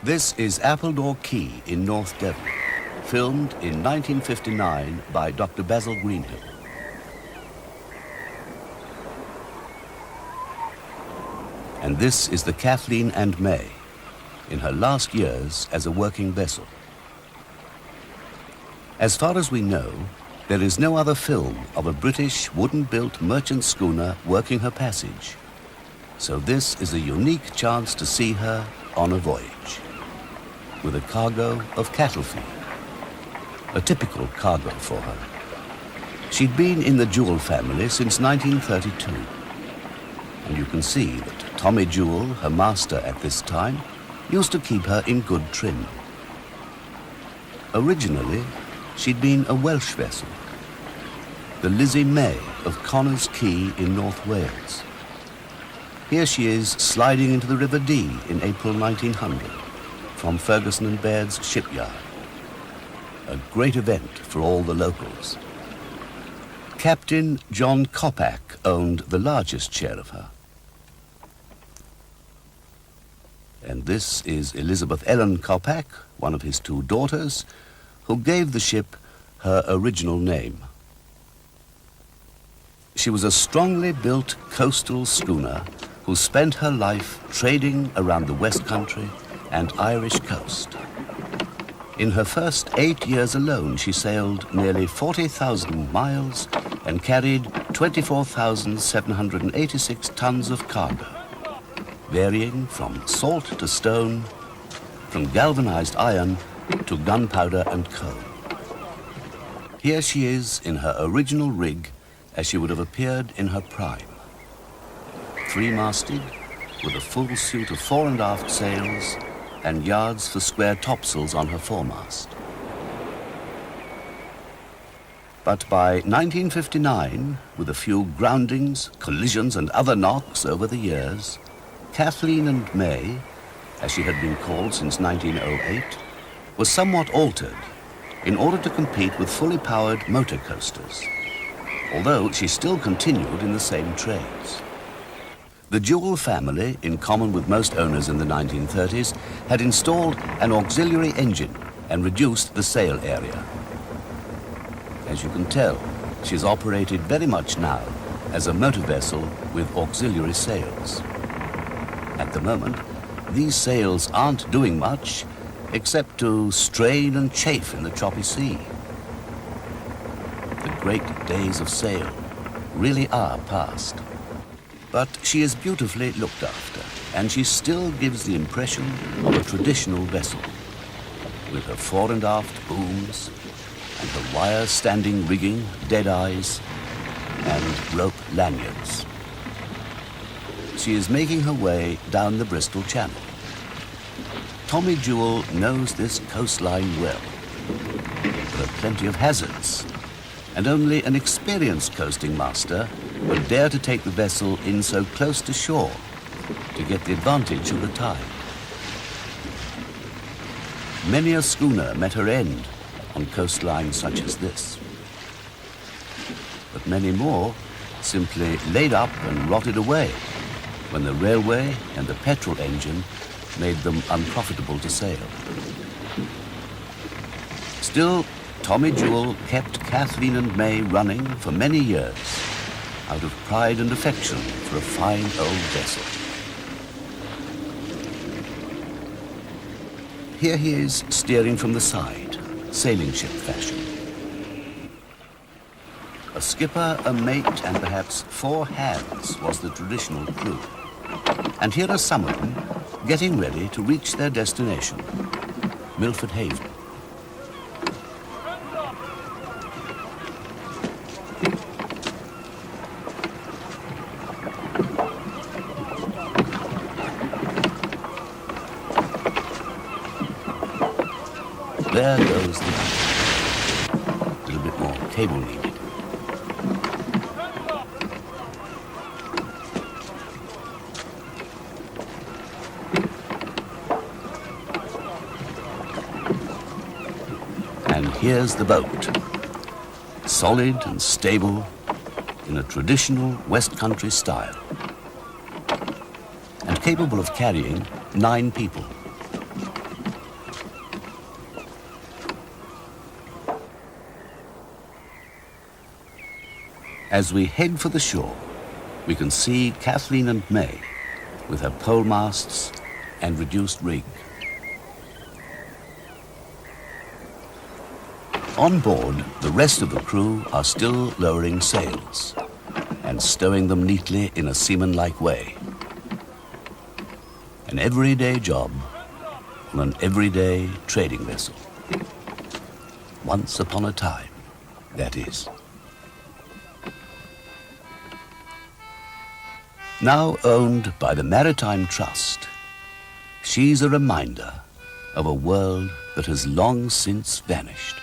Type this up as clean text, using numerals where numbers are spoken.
This is Appledore Quay in North Devon, filmed in 1959 by Dr. Basil Greenhill. And this is the Kathleen and May, in her last years as a working vessel. As far as we know, there is no other film of a British wooden-built merchant schooner working her passage. So this is a unique chance to see her on a voyage, with a cargo of cattle feed, a typical cargo for her. She'd been in the Jewell family since 1932, and you can see that Tommy Jewell, her master at this time, used to keep her in good trim. Originally, she'd been a Welsh vessel, the Lizzie May of Connors Quay in North Wales. Here she is sliding into the River Dee in April 1900 from Ferguson and Baird's shipyard. A great event for all the locals. Captain John Coppack owned the largest share of her. And this is Elizabeth Ellen Coppack, one of his two daughters, who gave the ship her original name. She was a strongly built coastal schooner who spent her life trading around the West Country and Irish coast. In her first 8 years alone, she sailed nearly 40,000 miles and carried 24,786 tons of cargo, varying from salt to stone, from galvanized iron to gunpowder and coal. Here she is in her original rig as she would have appeared in her prime. Three-masted, with a full suit of fore and aft sails and yards for square topsails on her foremast. But by 1959, with a few groundings, collisions and other knocks over the years, Kathleen and May, as she had been called since 1908, was somewhat altered in order to compete with fully powered motor coasters, although she still continued in the same trades. The Jewell family, in common with most owners in the 1930s, had installed an auxiliary engine and reduced the sail area. As you can tell, she's operated very much now as a motor vessel with auxiliary sails. At the moment, these sails aren't doing much except to strain and chafe in the choppy sea. The great days of sail really are past. But she is beautifully looked after, and she still gives the impression of a traditional vessel, with her fore and aft booms, and her wire-standing rigging, dead eyes, and rope lanyards. She is making her way down the Bristol Channel. Tommy Jewell knows this coastline well. There are plenty of hazards, and only an experienced coasting master would dare to take the vessel in so close to shore to get the advantage of the tide. Many a schooner met her end on coastlines such as this. But many more simply laid up and rotted away when the railway and the petrol engine made them unprofitable to sail. Still, Tommy Jewell kept Kathleen and May running for many years, out of pride and affection for a fine old vessel. Here he is steering from the side, sailing ship fashion. A skipper, a mate, and perhaps 4 hands was the traditional crew. And here are some of them getting ready to reach their destination, Milford Haven. There goes the boat. A little bit more cable needed. And here's the boat. Solid and stable in a traditional West Country style. And capable of carrying 9 people. As we head for the shore, we can see Kathleen and May with her pole masts and reduced rig. On board, the rest of the crew are still lowering sails and stowing them neatly in a seaman-like way. An everyday job on an everyday trading vessel. Once upon a time, that is. Now owned by the Maritime Trust, she's a reminder of a world that has long since vanished.